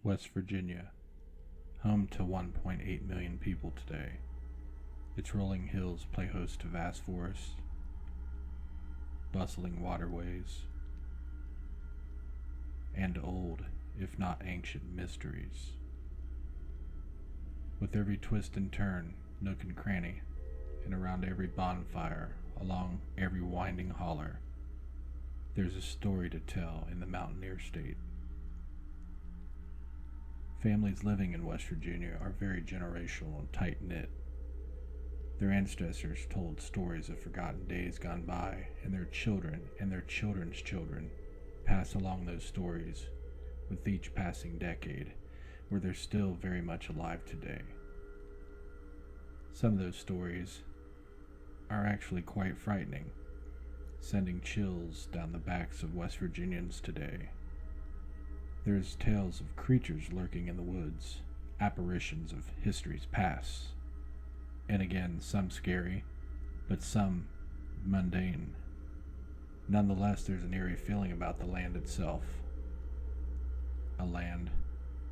West Virginia, home to 1.8 million people today. Its rolling hills play host to vast forests, bustling waterways, and old, if not ancient, mysteries. With every twist and turn, nook and cranny, and around every bonfire, along every winding holler, there's a story to tell in the mountaineer state. Families living in West Virginia are very generational and tight-knit. Their ancestors told stories of forgotten days gone by, and their children and their children's children pass along those stories with each passing decade, where they're still very much alive today. Some of those stories are actually quite frightening, sending chills down the backs of West Virginians today. There's tales of creatures lurking in the woods, apparitions of history's past, and again, some scary, but some mundane. Nonetheless, there's an eerie feeling about the land itself, a land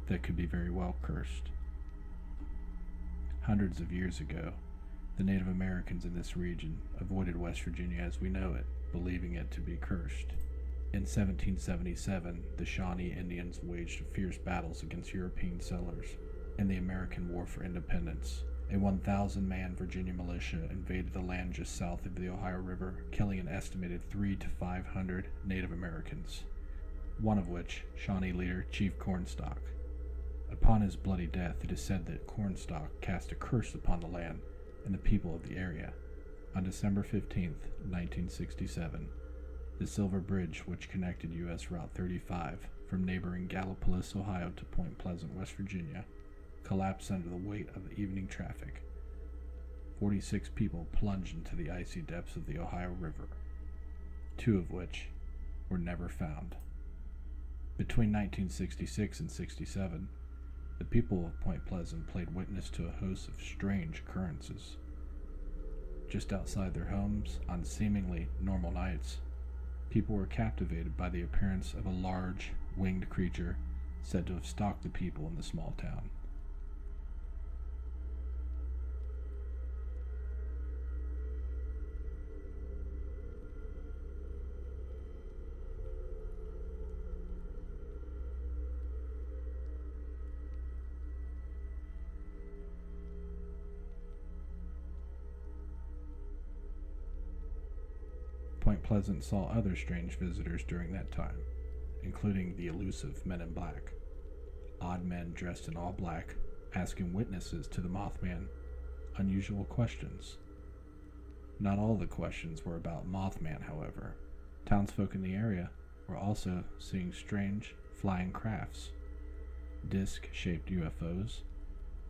that could be very well cursed. Hundreds of years ago, the Native Americans in this region avoided West Virginia as we know it, believing it to be cursed. In 1777, the Shawnee Indians waged fierce battles against European settlers in the American War for Independence. A 1,000-man Virginia militia invaded the land just south of the Ohio River, killing an estimated 300 to 500 Native Americans, one of which, Shawnee leader Chief Cornstalk. Upon his bloody death, it is said that Cornstalk cast a curse upon the land and the people of the area. On December 15, 1967, the Silver Bridge, which connected U.S. Route 35 from neighboring Gallipolis, Ohio to Point Pleasant, West Virginia, collapsed under the weight of the evening traffic. 46 people plunged into the icy depths of the Ohio River, 2 of which were never found. Between 1966 and 67, the people of Point Pleasant played witness to a host of strange occurrences. Just outside their homes, on seemingly normal nights, people were captivated by the appearance of a large, winged creature said to have stalked the people in the small town. Point Pleasant saw other strange visitors during that time, including the elusive Men in Black, odd men dressed in all black, asking witnesses to the Mothman unusual questions. Not all the questions were about Mothman, however. Townsfolk in the area were also seeing strange flying crafts, disc-shaped UFOs,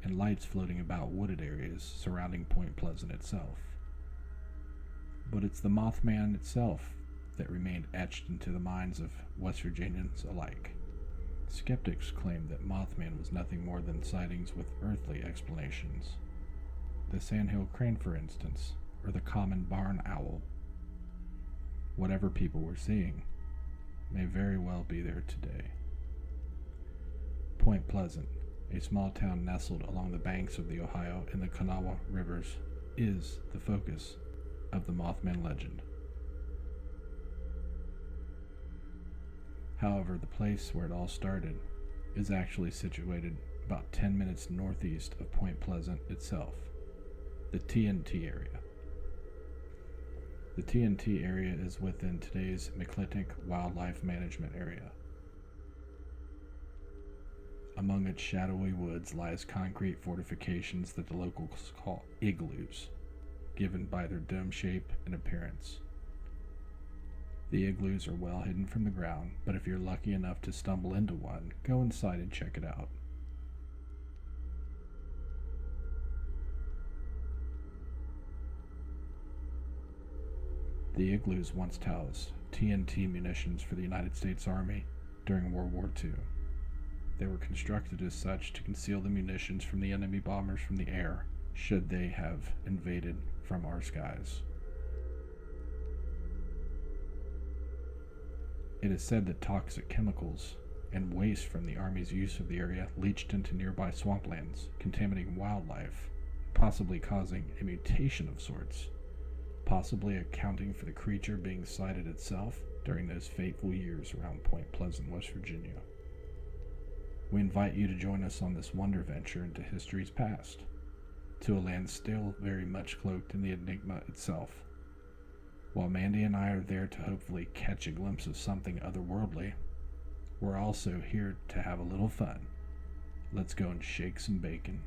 and lights floating about wooded areas surrounding Point Pleasant itself. But it's the Mothman itself that remained etched into the minds of West Virginians alike. Skeptics claim that Mothman was nothing more than sightings with earthly explanations. The sandhill crane, for instance, or the common barn owl. Whatever people were seeing may very well be there today. Point Pleasant, a small town nestled along the banks of the Ohio and the Kanawha rivers, is the focus of the Mothman legend. However, the place where it all started is actually situated about 10 minutes northeast of Point Pleasant itself, the TNT area. The TNT area is within today's McClintock Wildlife Management Area. Among its shadowy woods lies concrete fortifications that the locals call igloos, given by their dome shape and appearance. The igloos are well hidden from the ground, but if you're lucky enough to stumble into one, go inside and check it out. The igloos once housed TNT munitions for the United States Army during World War II. They were constructed as such to conceal the munitions from the enemy bombers from the air, should they have invaded from our skies. It is said that toxic chemicals and waste from the Army's use of the area leached into nearby swamplands, contaminating wildlife, possibly causing a mutation of sorts, possibly accounting for the creature being sighted itself during those fateful years around Point Pleasant, West Virginia. We invite you to join us on this WonderVenture into history's past, to a land still very much cloaked in the enigma itself. While Mandy and I are there to hopefully catch a glimpse of something otherworldly, we're also here to have a little fun. Let's go and shake some bacon.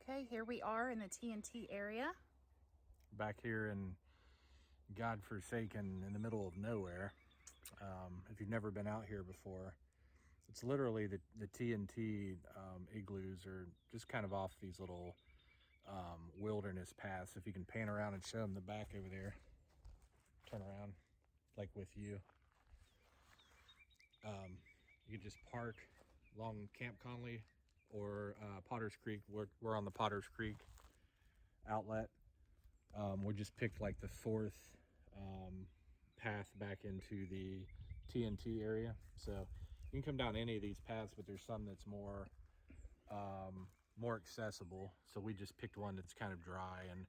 Okay, here we are in the TNT area. Back here in godforsaken in the middle of nowhere. If you've never been out here before, it's literally the TNT igloos are just kind of off these little wilderness paths. If you can pan around and show them the back over there, turn around like with you. You can just park along Camp Conley or Potter's Creek. We're on the Potter's Creek outlet. We just picked like the fourth path back into the TNT area. So you can come down any of these paths, but there's some that's more accessible. So we just picked one that's kind of dry, and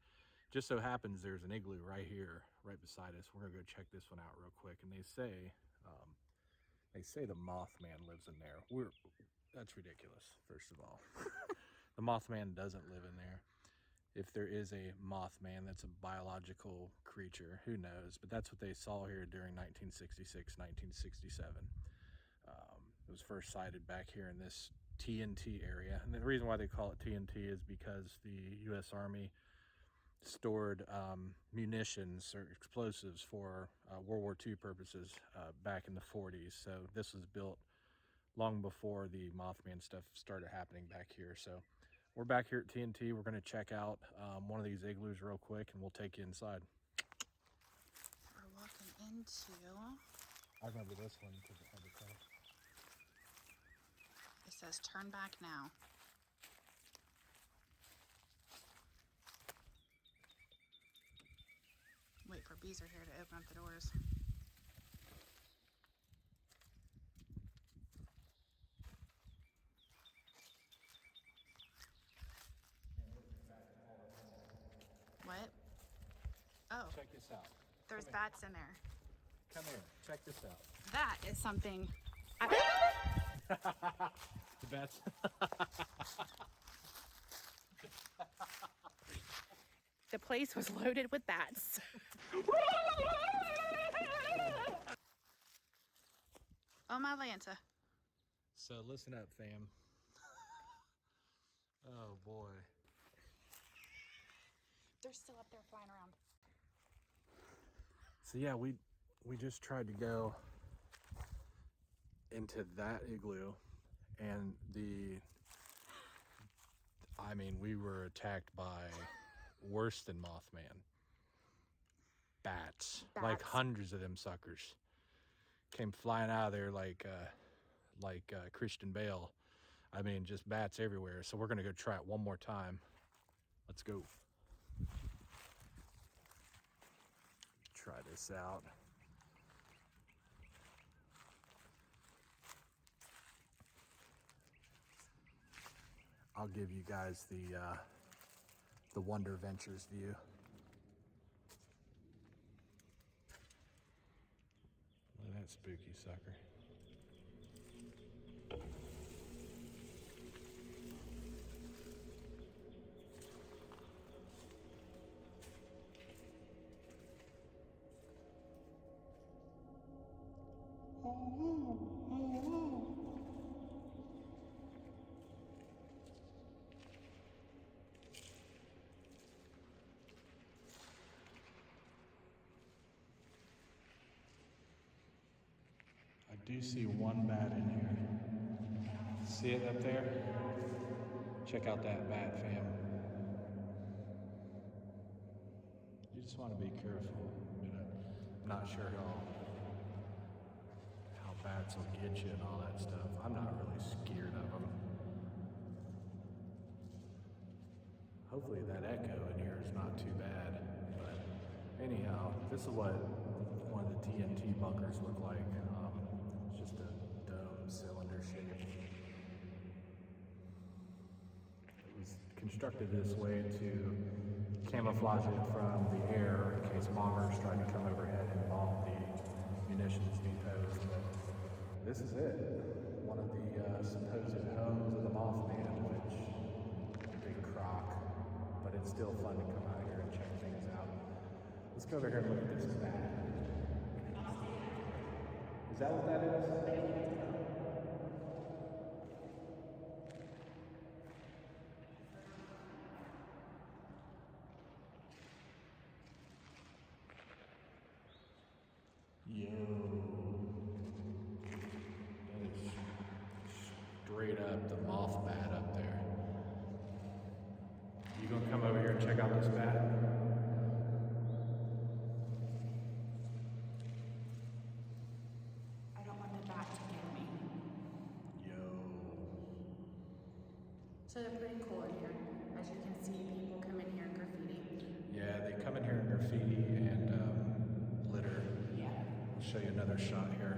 just so happens there's an igloo right here, right beside us. We're gonna go check this one out real quick. And they say the Mothman lives in there. That's ridiculous, first of all. The Mothman doesn't live in there. If there is a Mothman, that's a biological creature. Who knows? But that's what they saw here during 1966, 1967. It was first sighted back here in this TNT area. And the reason why they call it TNT is because the U.S. Army stored munitions or explosives for World War II purposes back in the 40s. So this was built long before the Mothman stuff started happening back here. So we're back here at TNT. We're going to check out one of these igloos real quick, and we'll take you inside. We're walking into... I remember this one because it had the color. It says turn back now. Wait for Beezer here to open up the doors. What? Oh. Check this out. There's bats in there. Come here. Check this out. That is something. The bats. The place was loaded with bats. Oh my Lanta. So listen up, fam. Oh boy. They're still up there flying around. So yeah, we just tried to go into that igloo, and we were attacked by worse than Mothman. Bats. Like hundreds of them suckers came flying out of there like Christian Bale. I mean, just bats everywhere. So we're gonna go try it one more time. Let's go. Try this out. I'll give you guys the WonderVenture's view. Look at that spooky sucker. I do see one bat in here. See it up there? Check out that bat, fam. You just want to be careful. I'm not sure how bats will get you and all that stuff. I'm not really scared of them. Hopefully that echo in here is not too bad. But anyhow, this is what one of the TNT bunkers look like. It's just a dome cylinder shape. It was constructed this way to camouflage it from the air in case bombers tried to come overhead and bomb the munitions depots. But this is it. One of the supposed homes of the Mothman, which is a big crock. But it's still fun to come out here and check things out. Let's go over here and look at this bat. Is that what that is? Yo. That is straight up the moth bat up there. You gonna come over here and check out this bat? I don't want the bat to get me. Yo. So they're pretty cool in here. As you can see, people come in here and graffiti. Yeah, they come in here in graffiti and litter. Yeah. I'll show you another shot here.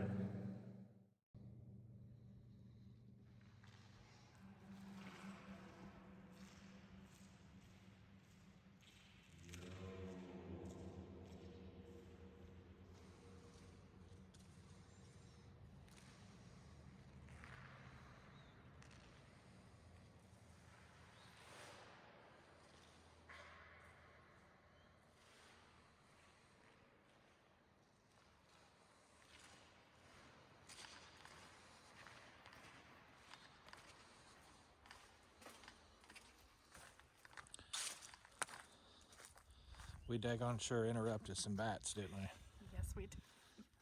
We daggone sure interrupted some bats, didn't we? Yes, we do.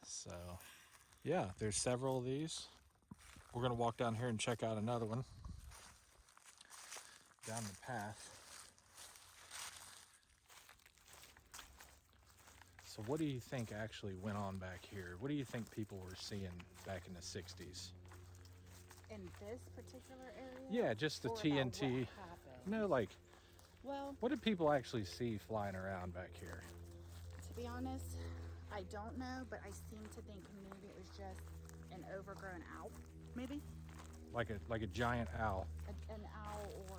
So, yeah, there's several of these. We're going to walk down here and check out another one down the path. So what do you think actually went on back here? What do you think people were seeing back in the 60s? In this particular area? Yeah, just the Or about TNT. what happened? No, like, Well, what did people actually see flying around back here? to be honest, I don't know, but I seem to think maybe it was just an overgrown owl, maybe? Like a giant owl. An owl or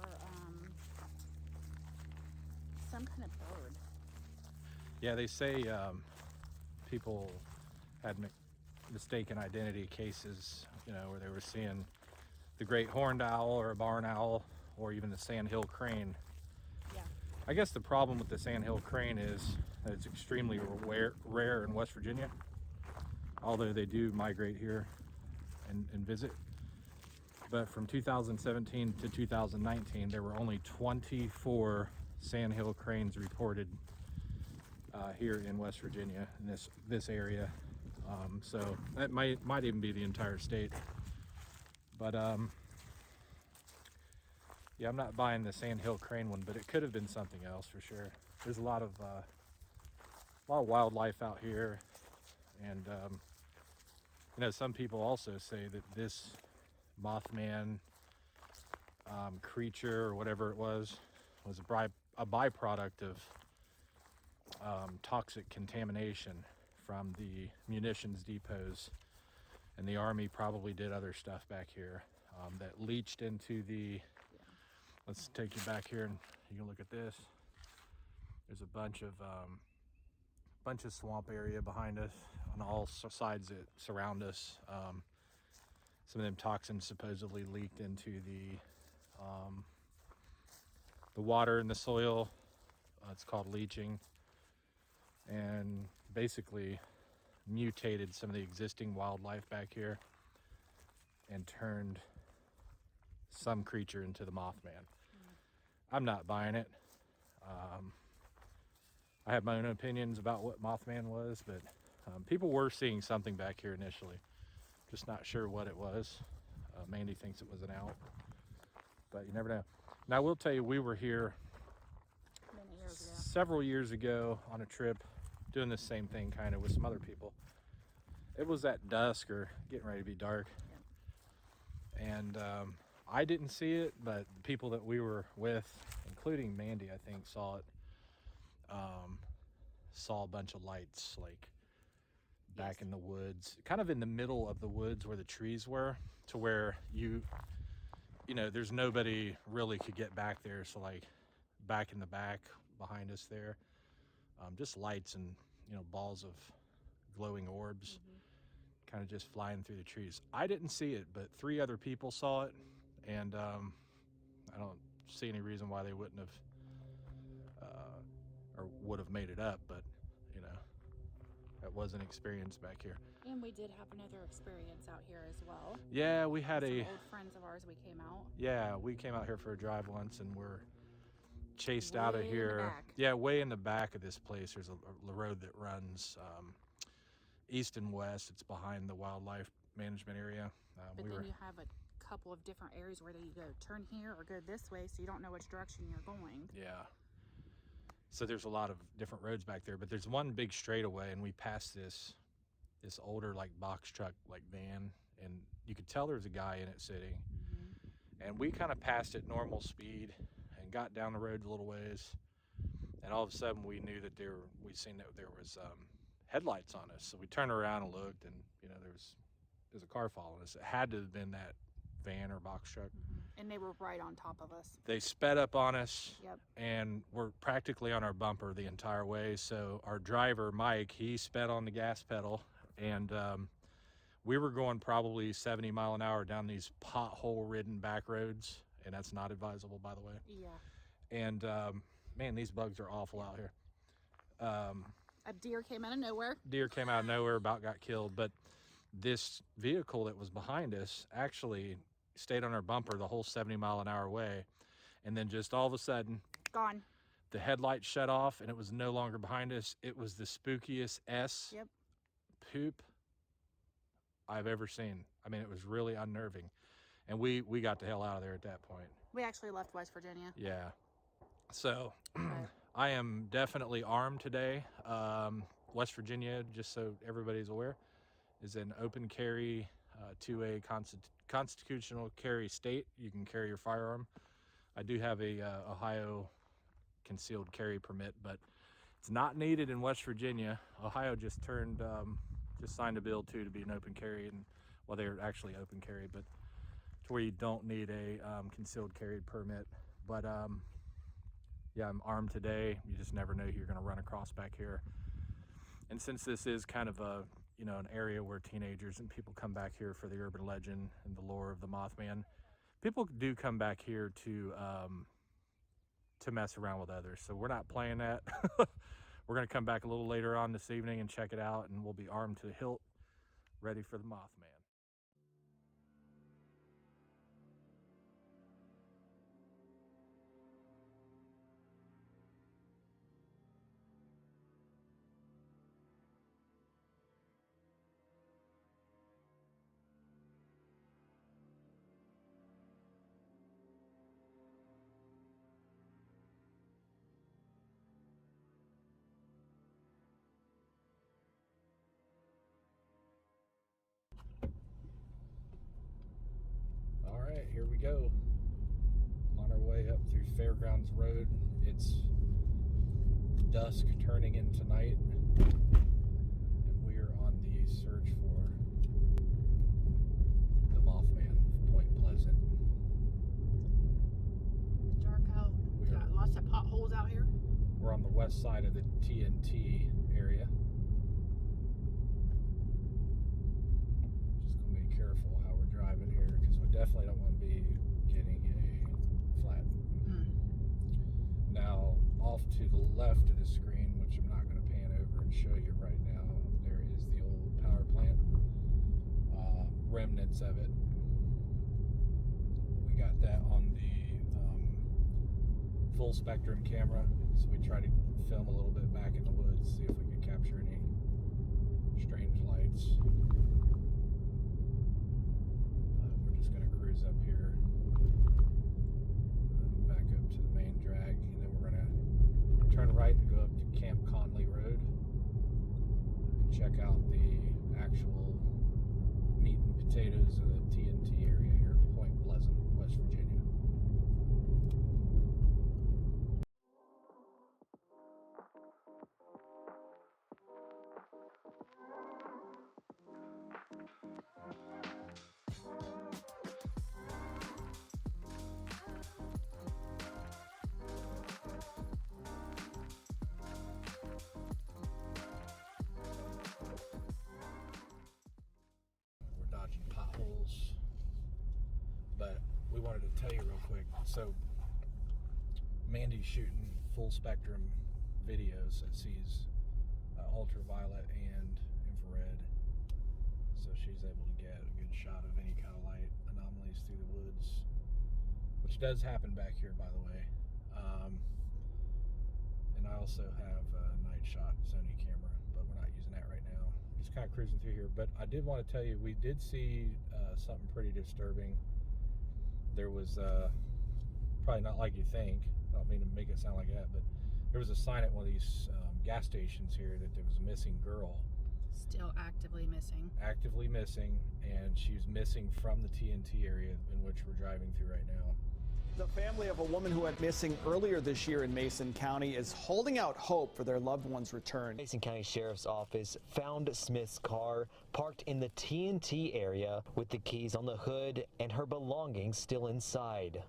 some kind of bird. Yeah, they say people had mistaken identity cases, where they were seeing the great horned owl or a barn owl or even the sandhill crane. Yeah. I guess the problem with the sandhill crane is that it's extremely rare in West Virginia, although they do migrate here and visit. But from 2017 to 2019, there were only 24 sandhill cranes reported here in West Virginia, in this area. So that might even be the entire state. But yeah, I'm not buying the sandhill crane one, but it could have been something else for sure. There's a lot of wildlife out here, and some people also say that this Mothman creature or whatever it was a a byproduct of toxic contamination from the munitions depots, and the Army probably did other stuff back here that leached into the. Let's take you back here and you can look at this. There's a bunch of swamp area behind us on all sides that surround us. Some of them toxins supposedly leaked into the water in the soil. It's called leaching, and basically mutated some of the existing wildlife back here and turned some creature into the Mothman. I'm not buying it. I have my own opinions about what Mothman was, but people were seeing something back here initially. Just not sure what it was. Mandy thinks it was an owl, but you never know. Now I will tell you, we were here several years ago on a trip doing the same thing kind of with some other people. It was at dusk or getting ready to be dark. And I didn't see it, but the people that we were with, including Mandy, I think, saw it. Saw a bunch of lights like back in the woods, kind of in the middle of the woods where the trees were, to where you know, there's nobody really could get back there. So like back in the back behind us there, just lights and, you know, balls of glowing orbs kind of just flying through the trees. I didn't see it, but 3 other people saw it, and I don't see any reason why they wouldn't have or would have made it up, but you know, that was an experience back here. And we did have another experience out here as well. Yeah, we had some old friends of ours. We came out. Yeah, we came out here for a drive once, and we're chased out of here. In the back. Yeah, way in the back of this place. There's a road that runs east and west. It's behind the wildlife management area. But then you have a couple of different areas where you go turn here or go this way, so you don't know which direction you're going. Yeah. So there's a lot of different roads back there, but there's one big straightaway, and we passed this older like box truck like van, and you could tell there was a guy in it sitting. And we kind of passed at normal speed and got down the road a little ways, and all of a sudden we knew that we seen that there was headlights on us. So we turned around and looked, and you know, there's a car following us. It had to have been that van or box truck. And they were right on top of us. They sped up on us. Yep. And were practically on our bumper the entire way. So our driver, Mike, he sped on the gas pedal, and we were going probably 70 mile an hour down these pothole-ridden back roads, and that's not advisable, by the way. Yeah. And man, these bugs are awful out here. A deer came out of nowhere. Deer came out of nowhere, about got killed, but this vehicle that was behind us actually stayed on our bumper the whole 70 mile an hour way, and then just all of a sudden, gone. The headlights shut off, and it was no longer behind us. It was the spookiest poop I've ever seen. I mean, it was really unnerving, and we got the hell out of there at that point. We actually left West Virginia. Yeah. So I am definitely armed today. West Virginia, just so everybody's aware, is an open carry to a constitutional carry state. You can carry your firearm. I do have a Ohio concealed carry permit, but it's not needed in West Virginia. Ohio just signed a bill to be an open carry, and well, they're actually open carry, but to where you don't need a concealed carry permit. But yeah, I'm armed today. You just never know who you're going to run across back here. And since this is kind of a, you know, an area where teenagers and people come back here for the urban legend and the lore of the Mothman, people do come back here to mess around with others. So we're not playing that. We're going to come back a little later on this evening and check it out, and we'll be armed to the hilt, ready for the Mothman. Fairgrounds Road. It's dusk turning into night, and we are on the search for the Mothman, Point Pleasant. It's dark out. We got lots of potholes out here. We're on the west side of the TNT area. Just gonna be careful how we're driving here, because we definitely don't want to be getting a flat. Now, off to the left of the screen, which I'm not going to pan over and show you right now, there is the old power plant. Remnants of it. We got that on the full spectrum camera, so we try to film a little bit back in the woods, see if we could capture any strange lights. We're just going to cruise up here, back up to the main drag, and then we're going to turn right and go up to Camp Conley Road and check out the actual meat and potatoes of the TNT area here in Point Pleasant, West Virginia. We're dodging potholes, but we wanted to tell you real quick. So Mandy's shooting full spectrum videos that sees ultraviolet and infrared, so she's able to get a good shot of any kind of light anomalies through the woods, which does happen back here, by the way. And I also have a night shot Sony camera, but we're not using that right now. Just kind of cruising through here. But I did want to tell you, we did see something pretty disturbing. There was probably not like you think. I don't mean to make it sound like that, but there was a sign at one of these gas stations here that there was a missing girl. Still actively missing. Actively missing, and she was missing from the TNT area in which we're driving through right now. The family of a woman who went missing earlier this year in Mason County is holding out hope for their loved one's return. Mason County Sheriff's Office found Smith's car parked in the TNT area with the keys on the hood and her belongings still inside.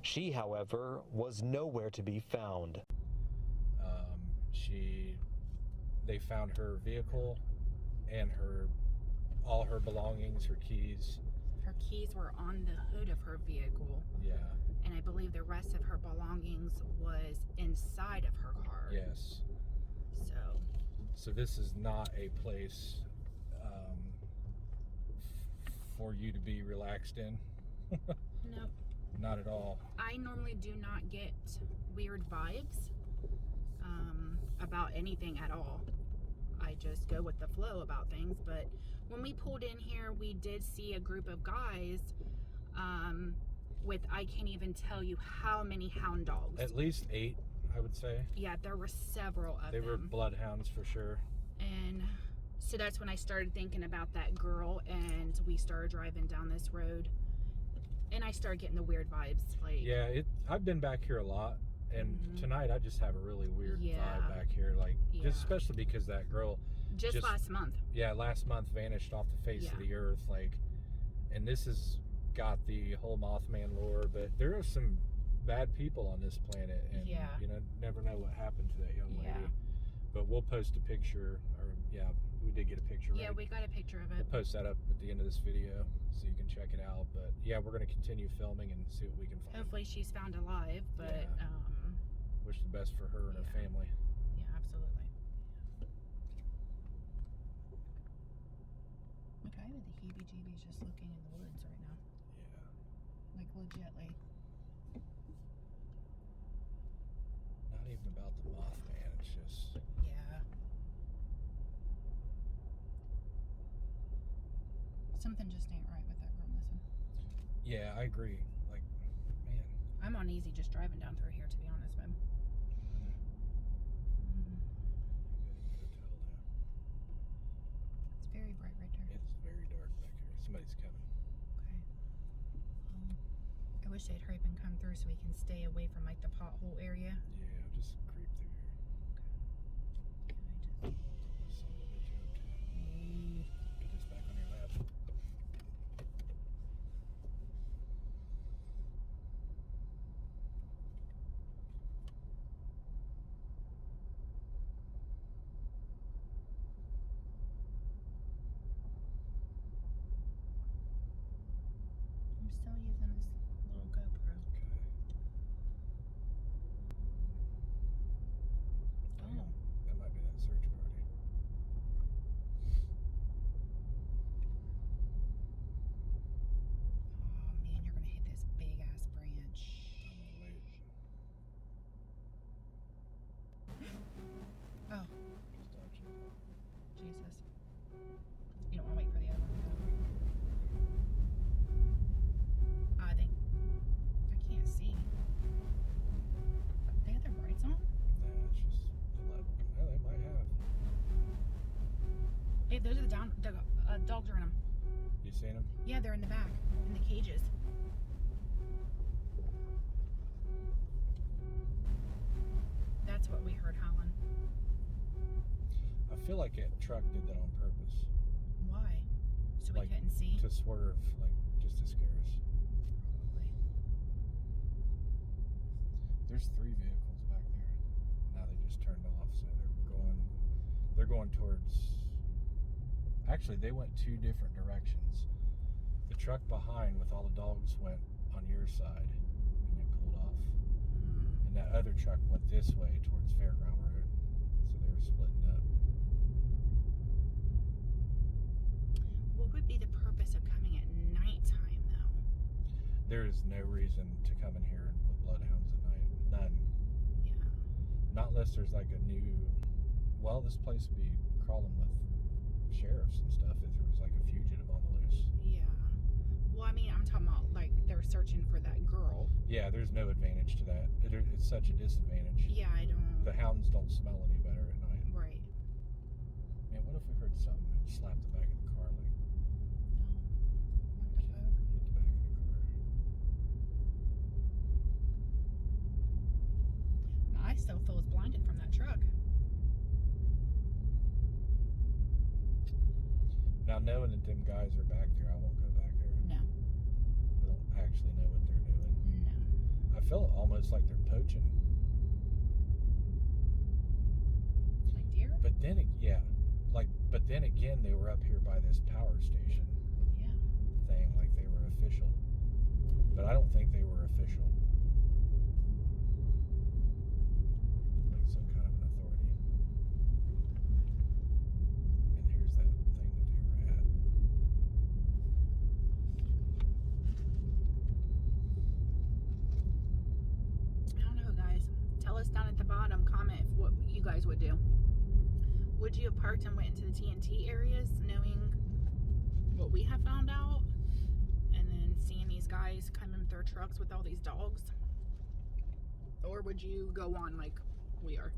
She, however, was nowhere to be found. They found her vehicle and all her belongings, her keys. Her keys were on the hood of her vehicle. Yeah. And I believe the rest of her belongings was inside of her car. Yes. So this is not a place for you to be relaxed in. Nope. Not at all. I normally do not get weird vibes about anything at all. I just go with the flow about things. But when we pulled in here, we did see a group of guys with, I can't even tell you how many hound dogs. At least 8, I would say. Yeah, there were several of them. They were bloodhounds for sure. And so that's when I started thinking about that girl, and we started driving down this road, and I started getting the weird vibes. Like, yeah, I've been back here a lot, and tonight I just have a really weird vibe back here. Like, just especially because that girl just last month. Yeah, last month vanished off the face of the earth. Like, and this has got the whole Mothman lore, but there are some bad people on this planet, and you know, never know what happened to that young lady. But we'll post a picture, or we did get a picture. Yeah, we got a picture of it. We'll post that up at the end of this video so you can check it out. But yeah, we're going to continue filming and see what we can find. Hopefully she's found alive, but wish the best for her and her family. Yeah, absolutely. Like, I have the heebie-jeebies just looking in the woods right now. Yeah. Like, legitly. Not even about the Mothman, it's just... Yeah. Something just ain't right with that girl missing. Yeah, I agree. Like, man. I'm uneasy just driving down through here, to be honest, man. It's very bright right there. It's very dark back here. Somebody's coming. Okay. I wish they'd hurry up and come through so we can stay away from like the pothole area. Yeah, just creep through here. Can I just... Son of a bitch, you up to? Put this back on your lap. I'm still using this little GoPro. Okay. Oh. That might be that search party. Oh man, you're gonna hit this big ass branch. I'm gonna wait. Oh, Just dodging it. Jesus. You don't wanna wait for the other one. I think I can't see. They have their brights on? Nah, it's just the level. Oh, they might have. Hey, those are the dogs are in them. You seen them? Yeah, they're in the back, in the cages. That's what we heard howling. I feel like that truck did that on purpose. Why? So we Like, couldn't see? To swerve, like, just to scare us. Probably. There's 3 vehicles back there. Now they just turned off, so they're going towards. Actually, they went 2 different directions. The truck behind with all the dogs went on your side, and they pulled off. And that other truck went this way towards Fairground Road, so they were splitting up. What would be the purpose of coming at nighttime, though? There is no reason to come in here with bloodhounds at night. None. Yeah. Not unless there's like a new. Well, this place would be crawling with sheriffs and stuff if there was like a fugitive on the loose. Yeah. Well, I mean, I'm talking about like they're searching for that girl. Yeah, there's no advantage to that. It's such a disadvantage. Yeah, I don't. The hounds don't smell any better at night. Right. Man, what if we heard something and slapped the back of the car, like What the fuck? hit the back of the car? I still feel as blinded from that truck. Now, knowing that them guys are back there, I won't go back there. No. I don't actually know what they're doing. No. I feel almost like they're poaching. Like deer? But then, but then again, they were up here by this power station Yeah. thing, like they were official. But I don't think they were official. Like some kind of an authority. And here's that thing that they were at. I don't know, guys. Tell us down at the bottom, comment what you guys would do. Would you have parked and went into the TNT areas knowing what we have found out? And then seeing these guys come in with their trucks with all these dogs? Or would you go on like we are?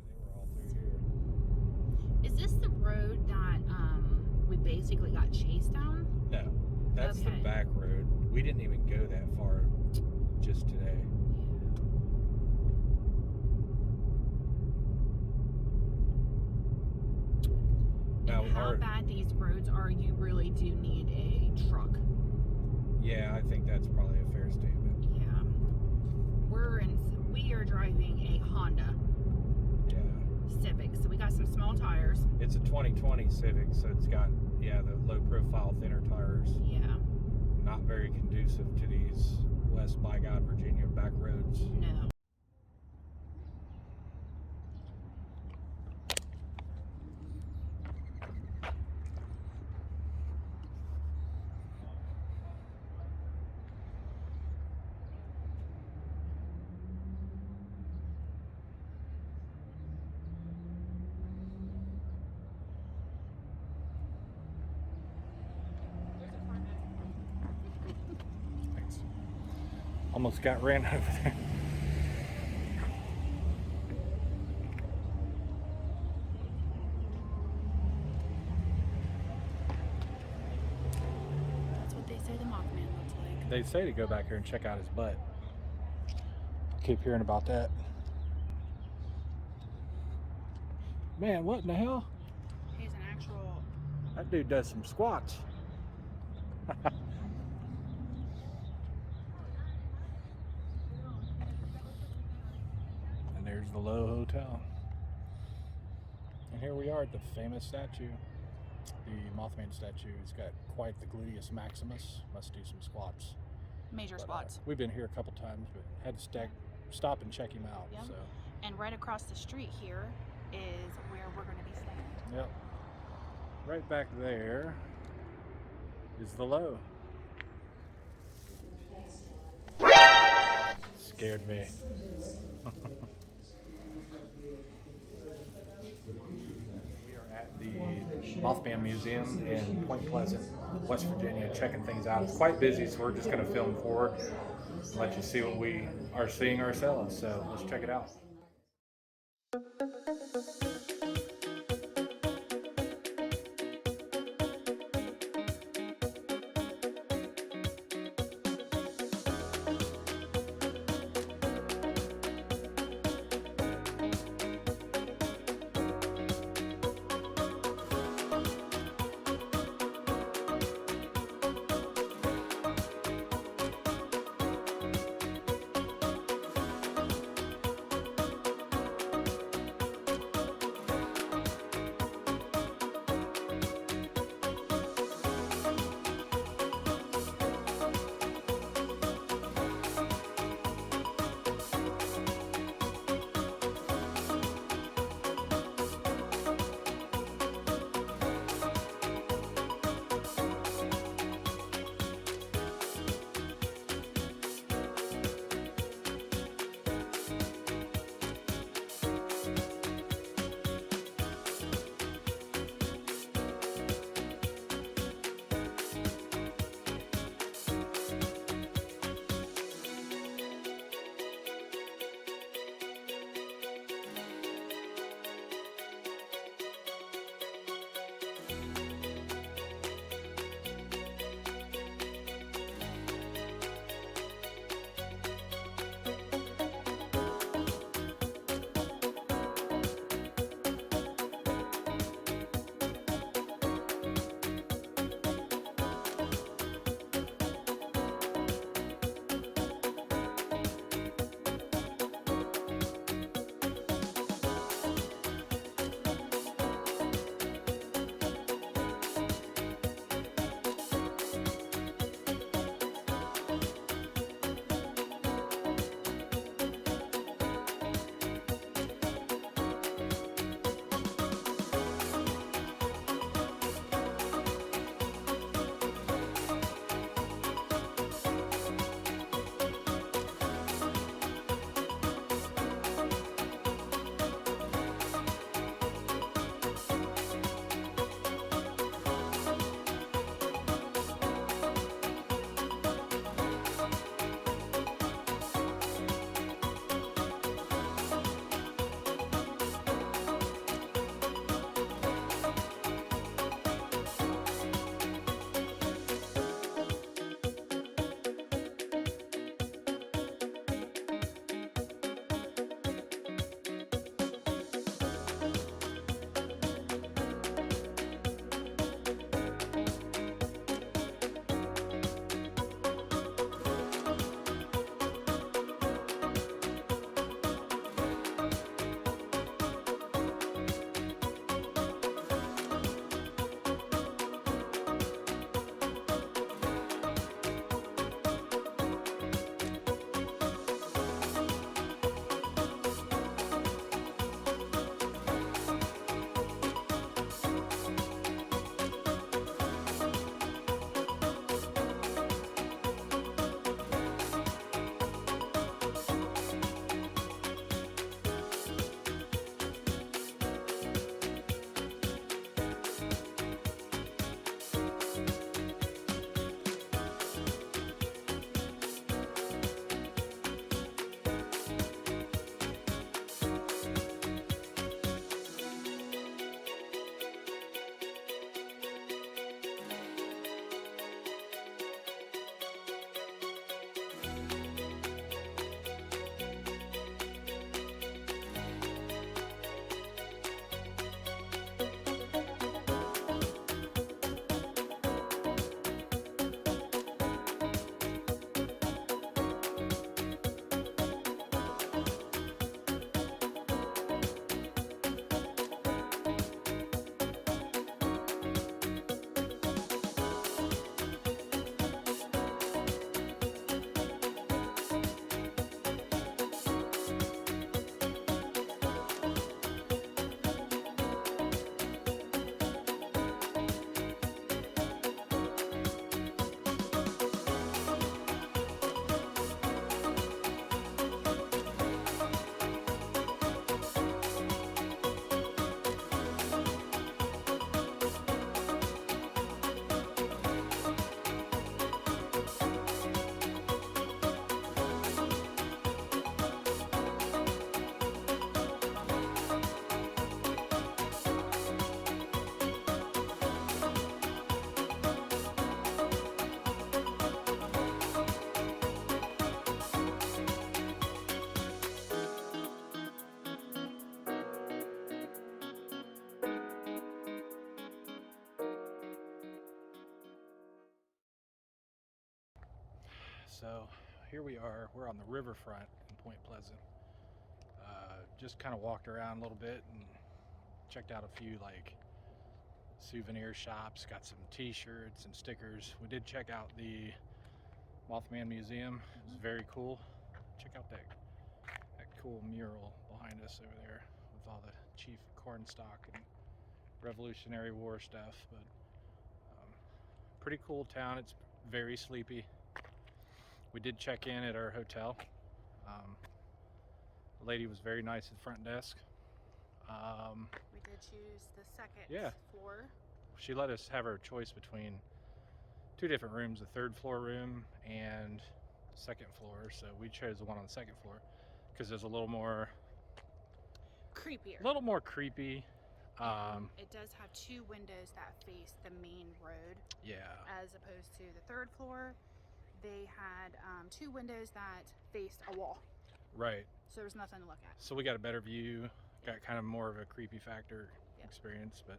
They were all through here. Is this the road that we basically got chased down? No, that's the Okay. back road. We didn't even go that far just today. Now, And how bad these roads are, you really do need a truck. yeah, I think that's probably a fair statement. Yeah. We are driving a Honda Yeah. Civic, so we got some small tires. It's a 2020 Civic, so it's got, the low profile, thinner tires. Yeah. Not very conducive to these West by God, Virginia back roads. No. Thanks. Almost got ran over there. They say to go back here and check out his butt. I keep hearing about that. Man, what in the hell? He's an actual... That dude does some squats. And there's the Low Hotel. And here we are at the famous statue. The Mothman statue. He's got quite the gluteus maximus. Must do some squats. Major squats. We've been here a couple times, but had to stop and check him out. Yep. So. And right across the street here is where we're going to be staying. Yep. Right back there is the Low. Scared me. We are at the Mothman Museum in Point Pleasant, West Virginia, checking things out. It's quite busy, so we're just going to film forward and let you see what we are seeing ourselves. So let's check it out. So here we are. We're on the riverfront in Point Pleasant. Just kind of walked around a little bit and checked out a few like souvenir shops. Got some T-shirts and stickers. We did check out the Mothman Museum. It was very cool. Check out that cool mural behind us over there with all the Chief Cornstalk and Revolutionary War stuff. But pretty cool town. It's very sleepy. We did check in at our hotel. The lady was very nice at the front desk. We did choose the second floor. She let us have our choice between two different rooms, the third floor room and second floor. So we chose the one on the second floor because it was a little more creepier. Creepy. It does have two windows that face the main road. Yeah. As opposed to the third floor, they had two windows that faced a wall. Right. So there was nothing to look at. So we got a better view, got kind of more of a creepy factor experience, but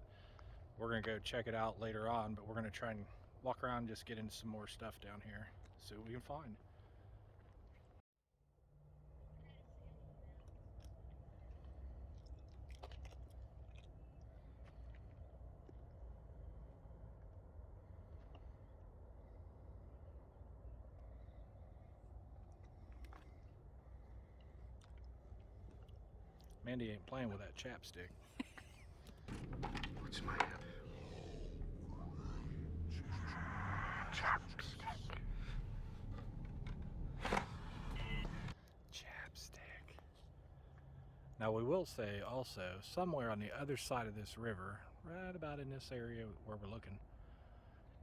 we're gonna go check it out later on. But we're gonna try and walk around and just get into some more stuff down here, see what we can find. Mandy ain't playing with that chapstick. What's my head? Chapstick. Now we will say also, somewhere on the other side of this river, right about in this area where we're looking,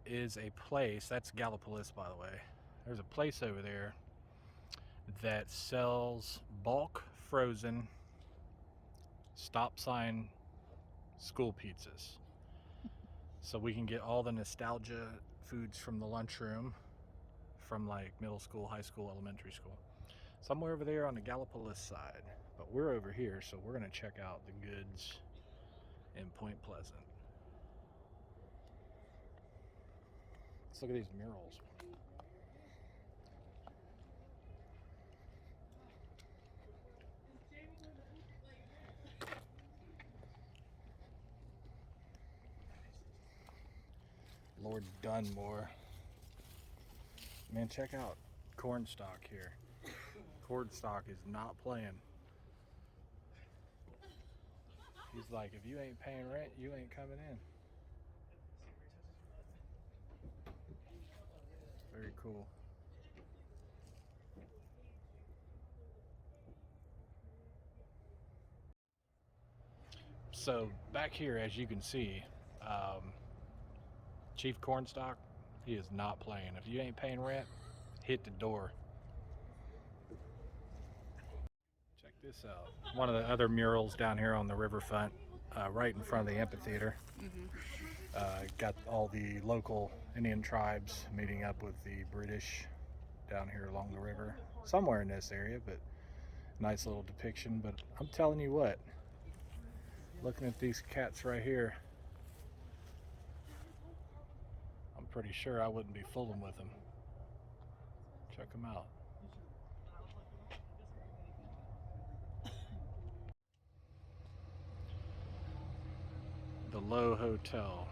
is a place, that's Gallipolis by the way, there's a place over there that sells bulk frozen stop sign school pizzas. So we can get all the nostalgia foods from the lunchroom from like middle school, high school, elementary school. Somewhere over there on the Gallipolis side. But we're over here, so we're gonna check out the goods in Point Pleasant. Let's look at these murals. Lord Dunmore. Man, check out Cornstalk here. Cornstalk is not playing. He's like, if you ain't paying rent, you ain't coming in. Very cool. So back here, as you can see, Chief Cornstalk, he is not playing. If you ain't paying rent, hit the door. Check this out. One of the other murals down here on the riverfront, right in front of the amphitheater. Got all the local Indian tribes meeting up with the British down here along the river. Somewhere in this area, but nice little depiction. But I'm telling you what, looking at these cats right here, I'm pretty sure I wouldn't be fooling with them. Check them out. The Low Hotel.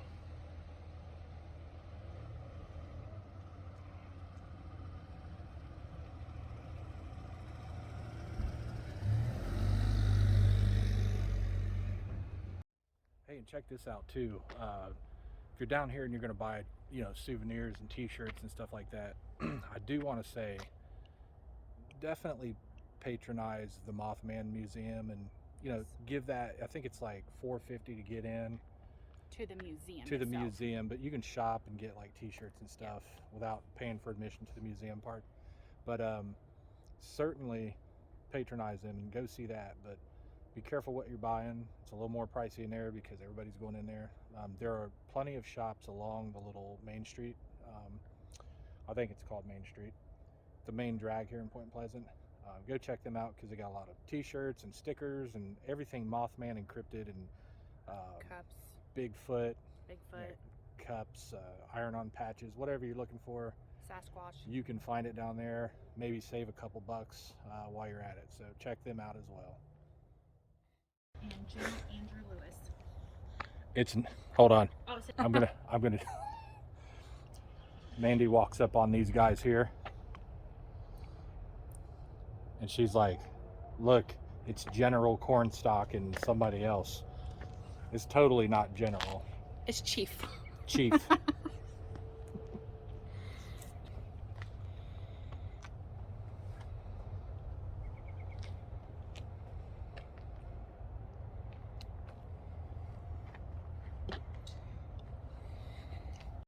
Hey, and check this out too. If you're down here and you're going to buy, souvenirs and T-shirts and stuff like that, I do want to say, definitely patronize the Mothman Museum and give that. I think it's like $4.50 to get in To the museum. to the itself. museum, but you can shop and get like T-shirts and stuff without paying for admission to the museum part. But certainly patronize them and go see that. But be careful what you're buying. It's a little more pricey in there because everybody's going in there. There are plenty of shops along the little main street. I think it's called Main Street, the main drag here in Point Pleasant. Go check them out because they got a lot of T-shirts and stickers and everything Mothman encrypted and Cups. Bigfoot, Bigfoot. cups, iron-on patches, whatever you're looking for. Sasquatch. You can find it down there. Maybe save a couple bucks while you're at it. So check them out as well. And Jim Andrew Lewis. Hold on. Oh, so I'm gonna Mandy walks up on these guys here and she's like, look, it's General Cornstalk and somebody else. It's totally not General. it's Chief. Chief.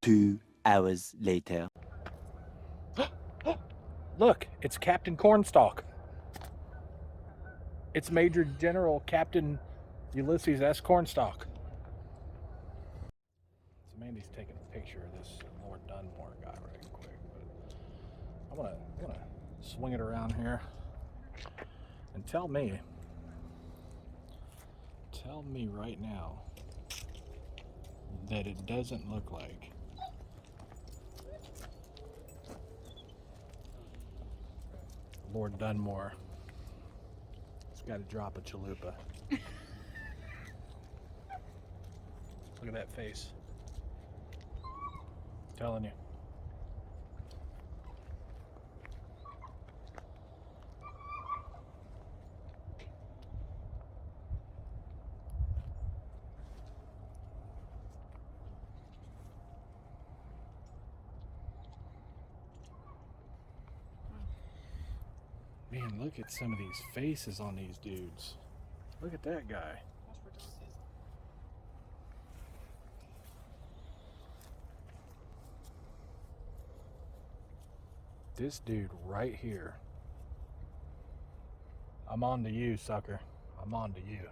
Two hours later. Look, it's Captain Cornstalk. It's Major General Captain Ulysses S. Cornstalk. So Mandy's taking a picture of this Lord Dunmore guy right quick, but I'm gonna swing it around here and tell me right now that it doesn't look like Lord Dunmore. He's got to drop a chalupa. Look at that face. I'm telling you. Man, look at some of these faces on these dudes. Look at that guy. This dude right here. I'm on to you, sucker. I'm on to you.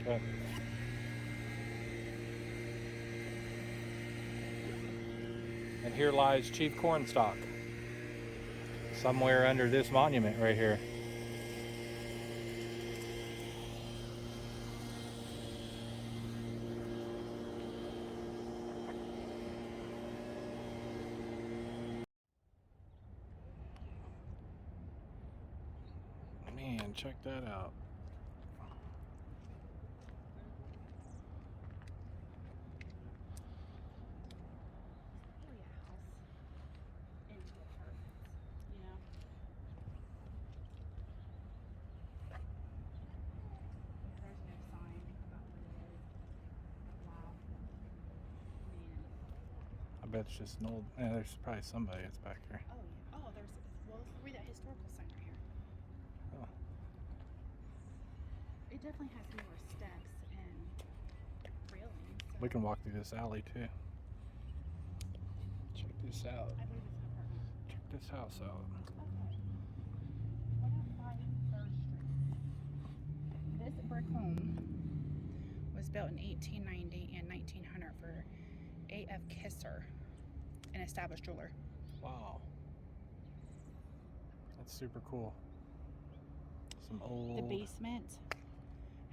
But and here lies Chief Cornstalk, somewhere under this monument right here. Man, check that out. Into apartments, you know. There's no sign about what it is. Wow. Man. I bet it's just an old. Yeah, there's probably somebody that's back here. Oh yeah. Oh, there's. Well, let's read that historical sign right here. Oh. It definitely has more steps and railings. So We can walk through this alley too. Check this out. I believe it's an apartment. Check this house out. Okay. 105 3rd Street. This brick home was built in 1890 and 1900 for A.F. Kisser, an established jeweler. Wow. That's super cool. Some old. The basement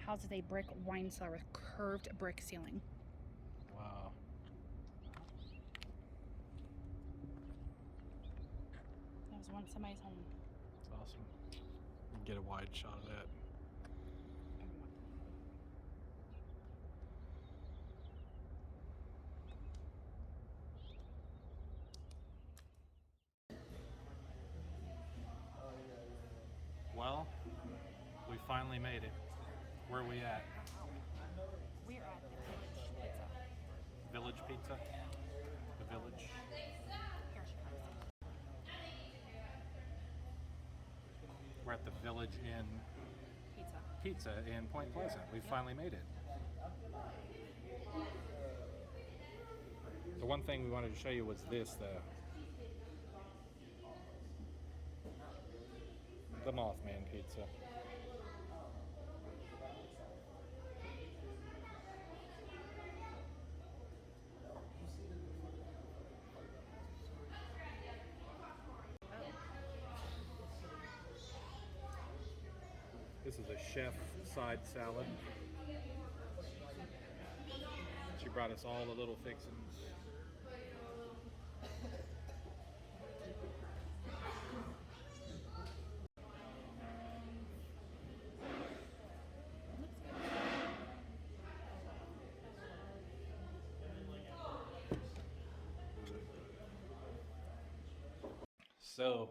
houses a brick wine cellar with curved brick ceiling. Wow. That was once somebody's home. That's awesome. You can get a wide shot of that. Well, we finally made it. Where are we at? We're at the Village Pizza. Village Pizza? The Village? Here she comes. We're at the Village Inn Pizza. Pizza in Point Pleasant. We finally made it. The one thing we wanted to show you was this, the Mothman pizza. This is a chef side salad. She brought us all the little fixings. So,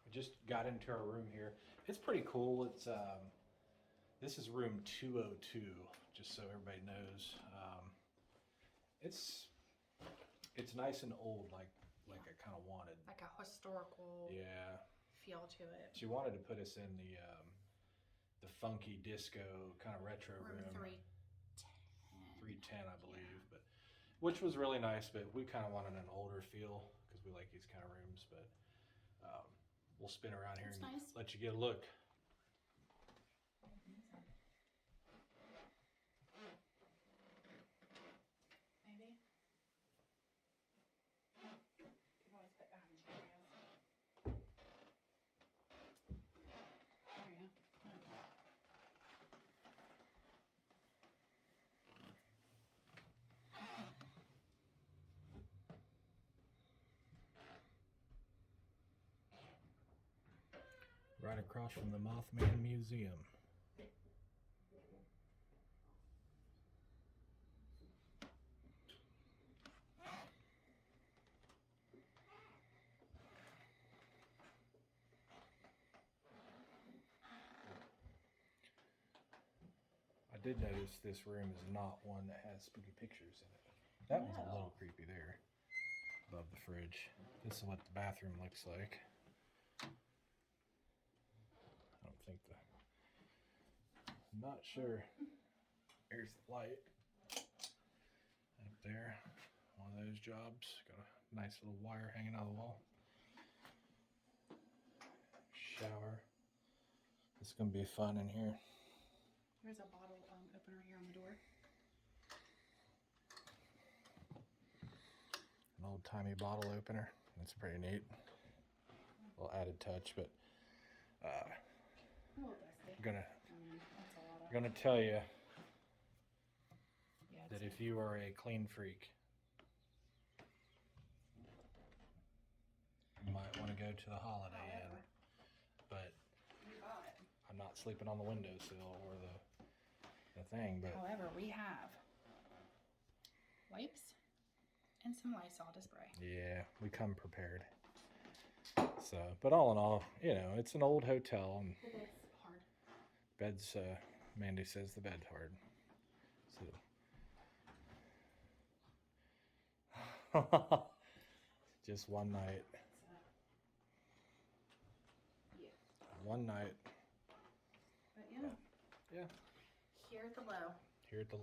we just got into our room here. It's pretty cool. It's this is room 202, just so everybody knows. It's nice and old, like I kind of wanted. Like a historical feel to it. She wanted to put us in the funky disco kind of retro room. 310, I believe, but which was really nice. But we kind of wanted an older feel because we like these kind of rooms. But we'll spin around here That's and nice. let you get a look. Maybe. You can always put behind Cheerios. There you go. Right across from the Mothman Museum. I did notice this room is not one that has spooky pictures in it. That one's a little creepy there, above the fridge. This is what the bathroom looks like. I don't think I'm not sure. Here's the light. Up there. One of those jobs. Got a nice little wire hanging out of the wall. Shower. It's gonna be fun in here. There's a bottle opener here old-timey bottle opener. It's pretty neat. A little added touch, but I'm gonna tell you that if you are a clean freak, you might want to go to the Holiday Inn, but I'm not sleeping on the windowsill or the thing. But however, we have wipes and some Lysol to spray. yeah, we come prepared. So, but all in all, you know, it's an old hotel, and The bed's hard. bed's Mandy says the bed's hard. So just one night. Yeah. One night. But yeah. Yeah. Here at the Low. Here at the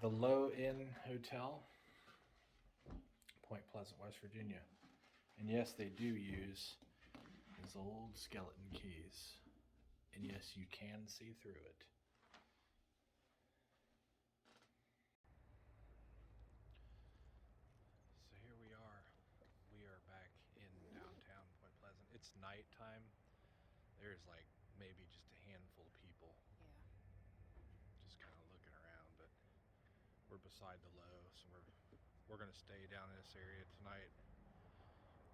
Low Inn Hotel, Point Pleasant, West Virginia. And yes, they do use these old skeleton keys. And yes, you can see through it. So here we are. We are back in downtown Point Pleasant. It's nighttime. There's like maybe just a handful of people. Yeah. Just kind of looking around, but we're beside the Low, so we're gonna stay down in this area tonight.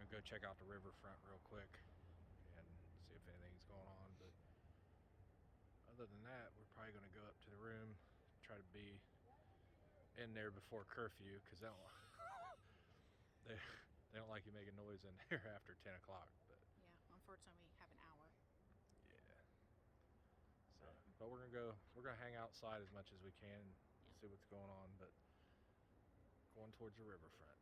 I'm gonna go check out the riverfront real quick and see if anything's going on. But other than that, we're probably gonna go up to the room, try to be in there before curfew, because they don't like you making noise in there after 10 o'clock. But Yeah, unfortunately we have an hour. yeah. So, but we're gonna hang outside as much as we can, see what's going on. But going towards the riverfront.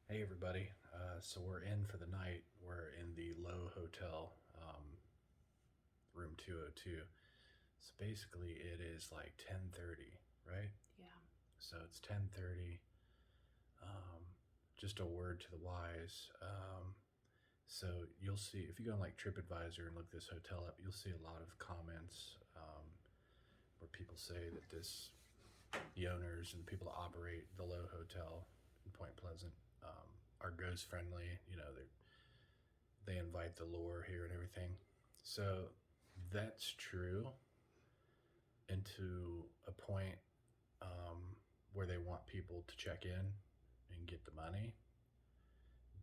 Hey everybody, so we're in for the night. We're in the Low Hotel, room 202. So basically it is like 10:30, right? Yeah. So it's 10:30. Just a word to the wise. So you'll see, if you go on like TripAdvisor and look this hotel up, you'll see a lot of comments where people say that the owners and the people that operate the Low Hotel in Point Pleasant are ghost friendly. You know, they invite the lore here and everything. So that's true, and to a point where they want people to check in and get the money,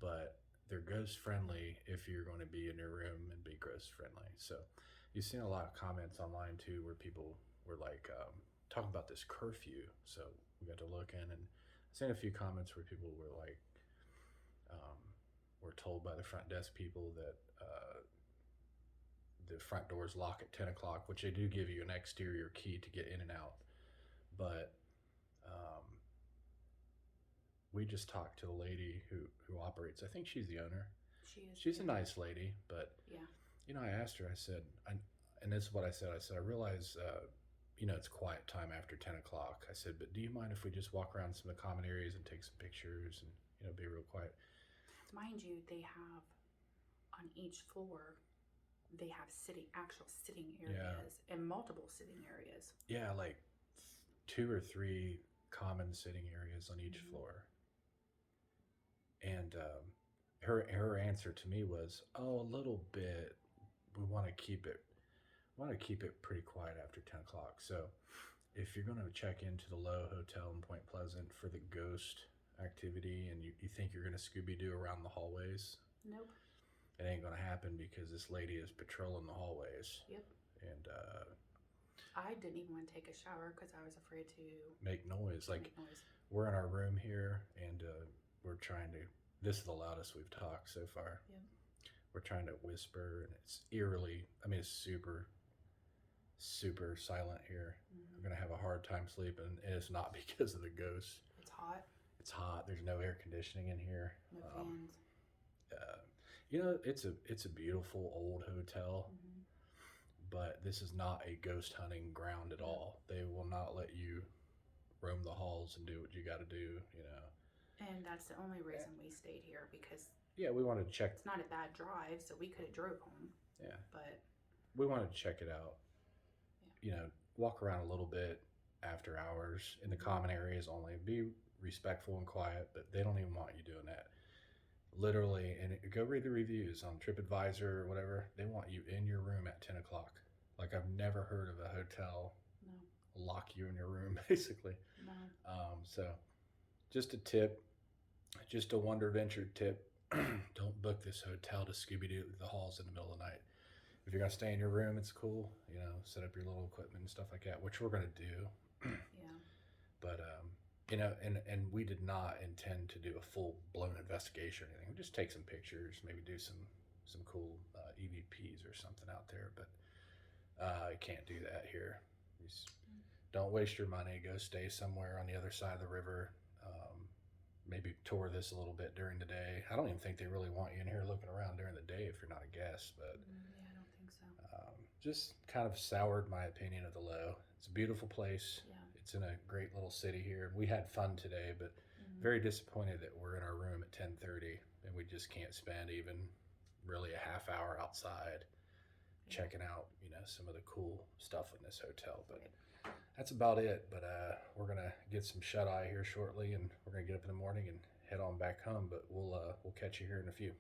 but they're ghost friendly if you're going to be in your room and be ghost friendly. So you've seen a lot of comments online too where people were like talking about this curfew. So we got to look in, and I've seen a few comments where people were like were told by the front desk people that the front doors lock at 10 o'clock, which they do give you an exterior key to get in and out. But we just talked to the lady who operates. I think she's the owner. She is. She's a nice lady, but Yeah. you know, I asked her, I said, and this is what I said. I said, I realize, you know, it's quiet time after 10 o'clock. I said, but do you mind if we just walk around some of the common areas and take some pictures and, you know, be real quiet? Mind you, they have on each floor, they have actual sitting areas and multiple sitting areas. Yeah, like 2 or 3 common sitting areas on each floor. And her answer to me was, "Oh, a little bit. We want to keep it. Pretty quiet after 10 o'clock. So, if you're going to check into the Low Hotel in Point Pleasant for the ghost activity, and you think you're going to Scooby Doo around the hallways, Nope. it ain't going to happen because this lady is patrolling the hallways. Yep. And I didn't even want to take a shower because I was afraid to make noise. Like, make noise. we're in our room here, and we're trying to. This is the loudest we've talked so far. Yep. We're trying to whisper, and it's eerily. I mean, it's super, super silent here. Mm-hmm. We're gonna have a hard time sleeping, and it's not because of the ghosts. It's hot. It's hot. There's no air conditioning in here. No fans. You know, it's a beautiful old hotel, but this is not a ghost hunting ground at all. They will not let you roam the halls and do what you got to do. You know. And that's the only reason we stayed here, because Yeah, we wanted to check. it's not a bad drive, so we could have drove home. Yeah, But we wanted to check it out. Yeah. You know, walk around a little bit after hours in the common areas only. Be respectful and quiet, but they don't even want you doing that. Literally, and go read the reviews on TripAdvisor or whatever. They want you in your room at 10 o'clock. Like, I've never heard of a hotel no, lock you in your room, basically. no. So, just a tip, just a WonderVenture tip. Don't book this hotel to Scooby-Doo the halls in the middle of the night. If you're going to stay in your room, it's cool. You know, set up your little equipment and stuff like that, which we're going to do. Yeah. But, you know, and we did not intend to do a full-blown investigation or anything. We just take some pictures, maybe do some cool EVPs or something out there. But you can't do that here. Don't waste your money. Go stay somewhere on the other side of the river. Maybe tour this a little bit during the day. I don't even think they really want you in here looking around during the day if you're not a guest. But Yeah, I don't think so. just kind of soured my opinion of the Low. It's a beautiful place. Yeah. It's in a great little city here. We had fun today, but very disappointed that we're in our room at 10:30 and we just can't spend even really a half hour outside checking out, you know, some of the cool stuff in this hotel. But that's about it. But we're gonna get some shut eye here shortly, and we're gonna get up in the morning and head on back home. But we'll catch you here in a few.